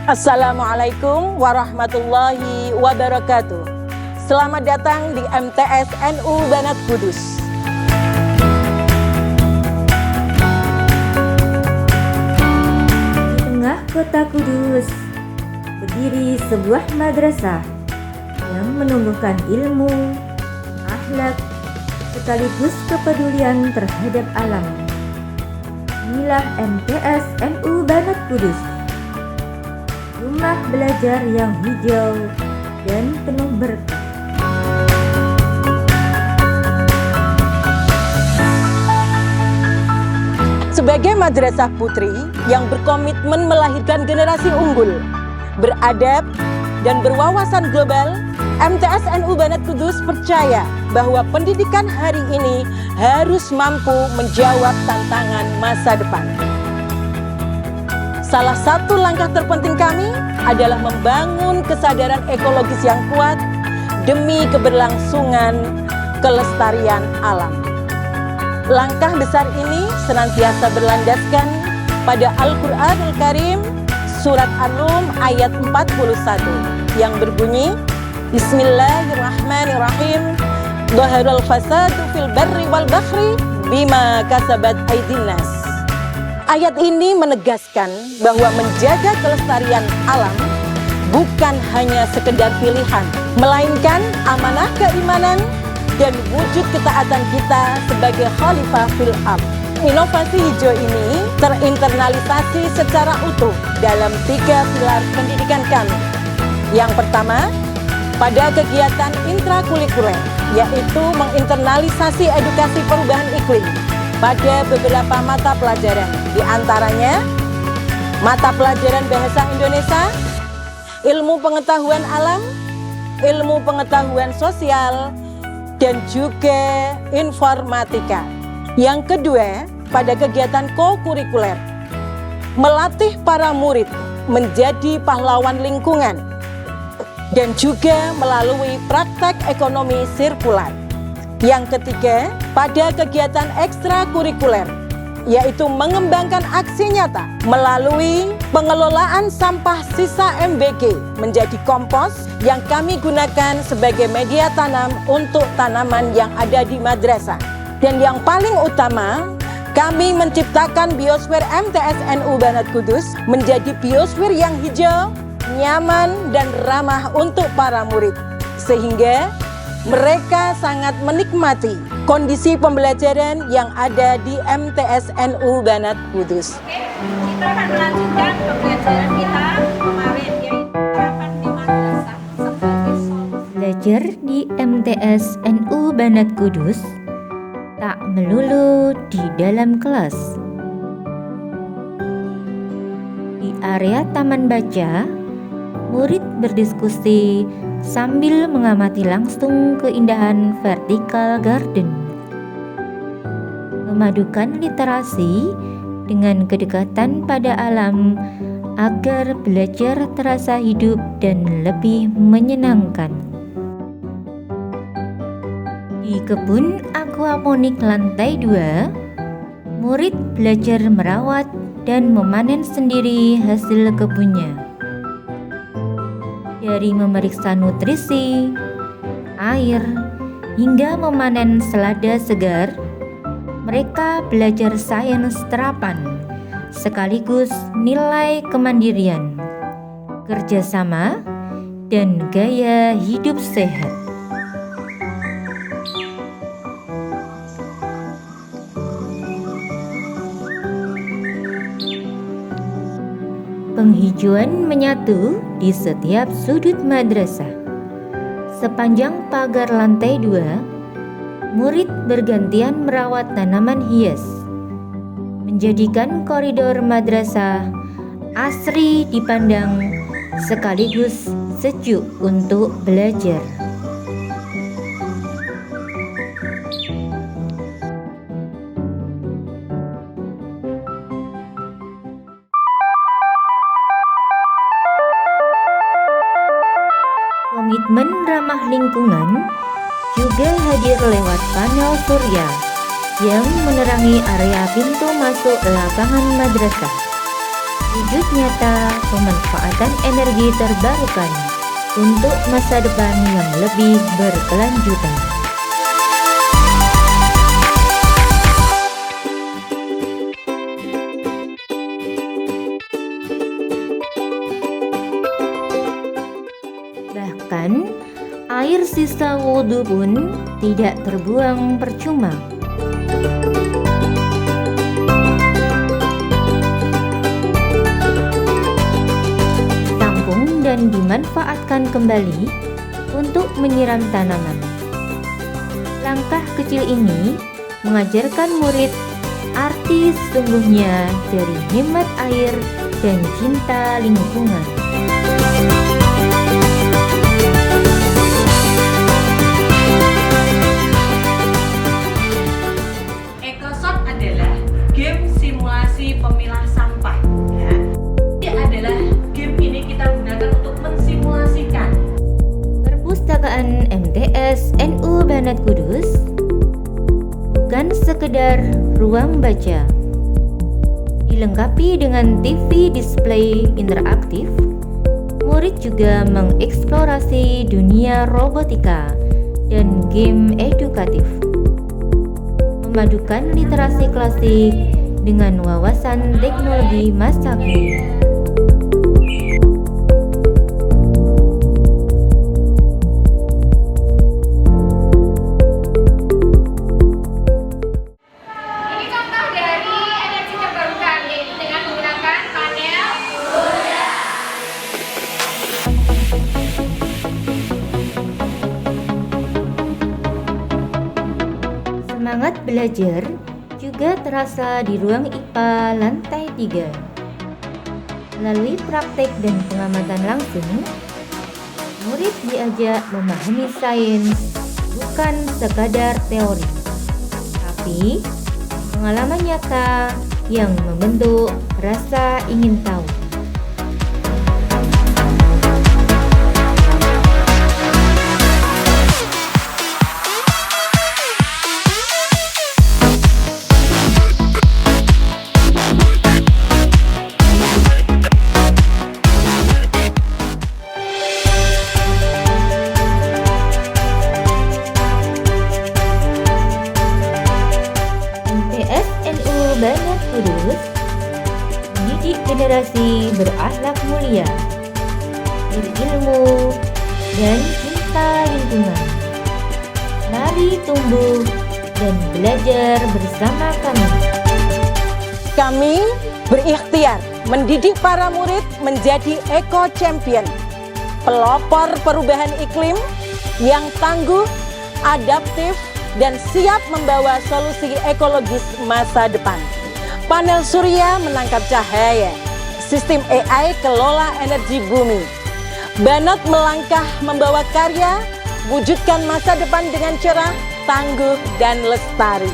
Assalamualaikum warahmatullahi wabarakatuh. Selamat datang di MTS NU Banat Kudus. Di tengah kota Kudus berdiri sebuah madrasah yang menumbuhkan ilmu, akhlak, sekaligus kepedulian terhadap alam. Inilah MTS NU Banat Kudus, rumah belajar yang hijau dan penuh berkah. Sebagai madrasah putri yang berkomitmen melahirkan generasi unggul, beradab, dan berwawasan global, MTS NU Banat Kudus percaya bahwa pendidikan hari ini harus mampu menjawab tantangan masa depan. Salah satu langkah terpenting kami adalah membangun kesadaran ekologis yang kuat demi keberlangsungan kelestarian alam. Langkah besar ini senantiasa berlandaskan pada Al-Quranul Karim Surat An-Rum ayat 41 yang berbunyi, Bismillahirrahmanirrahim, Dhaharal fasadu fil barri wal bahri bima kasabat aydin nas. Ayat ini menegaskan bahwa menjaga kelestarian alam bukan hanya sekedar pilihan, melainkan amanah keimanan dan wujud ketaatan kita sebagai khalifah fil ardh. Inovasi hijau ini terinternalisasi secara utuh dalam 3 pilar pendidikan kami. Yang pertama, pada kegiatan intrakurikuler, yaitu menginternalisasi edukasi perubahan iklim pada beberapa mata pelajaran, di antaranya mata pelajaran bahasa Indonesia, ilmu pengetahuan alam, ilmu pengetahuan sosial, dan juga informatika. Yang kedua, pada kegiatan co-kurikuler, melatih para murid menjadi pahlawan lingkungan dan juga melalui praktek ekonomi sirkular. Yang ketiga, pada kegiatan ekstrakurikuler, yaitu mengembangkan aksi nyata melalui pengelolaan sampah sisa MBG menjadi kompos yang kami gunakan sebagai media tanam untuk tanaman yang ada di madrasah. Dan yang paling utama, kami menciptakan biosfer MTS NU Banat Kudus menjadi biosfer yang hijau, nyaman, dan ramah untuk para murid, sehingga mereka sangat menikmati kondisi pembelajaran yang ada di MTS NU Banat Kudus. Oke, kita akan melanjutkan pembelajaran kita kemarin, yaitu harapan di madrasah sebagai solusi. Belajar di MTS NU Banat Kudus tak melulu di dalam kelas. Di area taman baca, murid berdiskusi sambil mengamati langsung keindahan vertical garden. Memadukan literasi dengan kedekatan pada alam agar belajar terasa hidup dan lebih menyenangkan. Di kebun aquaponik lantai 2, murid belajar merawat dan memanen sendiri hasil kebunnya. Dari memeriksa nutrisi, air, hingga memanen selada segar, mereka belajar sains terapan, sekaligus nilai kemandirian, kerjasama, dan gaya hidup sehat. Penghijauan menyatu di setiap sudut madrasah. Sepanjang pagar lantai 2, murid bergantian merawat tanaman hias, menjadikan koridor madrasah asri dipandang sekaligus sejuk untuk belajar. Komitmen ramah lingkungan juga hadir lewat panel surya yang menerangi area pintu masuk lapangan madrasah. wujud nyata pemanfaatan energi terbarukan untuk masa depan yang lebih berkelanjutan. Bahkan, air sisa wudhu pun tidak terbuang percuma. Ditampung dan dimanfaatkan kembali untuk menyiram tanaman. Langkah kecil ini mengajarkan murid arti sesungguhnya dari hemat air dan cinta lingkungan. EcoShop adalah game simulasi pemilah sampah. Ya. Ini adalah game ini kita gunakan untuk mensimulasikan. Perpustakaan MTS NU Banat Kudus bukan sekedar ruang baca. Dilengkapi dengan TV display interaktif, murid juga mengeksplorasi dunia robotika dan game edukatif. Memadukan literasi klasik dengan wawasan teknologi masa kini. Ini contoh dari energi terbarukan dengan menggunakan panel Semangat belajar juga terasa di ruang IPA lantai 3. Melalui praktek dan pengamatan langsung, murid diajak memahami sains bukan sekadar teori, tapi pengalaman nyata yang membentuk rasa ingin tahu. MTS NU Banat Kudus mendidik generasi berakhlak mulia, berilmu, dan cinta lingkungan. Mari tumbuh dan belajar bersama kami. Kami berikhtiar mendidik para murid menjadi Eco Champion, pelopor perubahan iklim yang tangguh, adaptif, dan siap membawa solusi ekologis masa depan. Panel surya menangkap cahaya, sistem AI kelola energi bumi. Banat melangkah membawa karya, wujudkan masa depan dengan cerah, tangguh, dan lestari.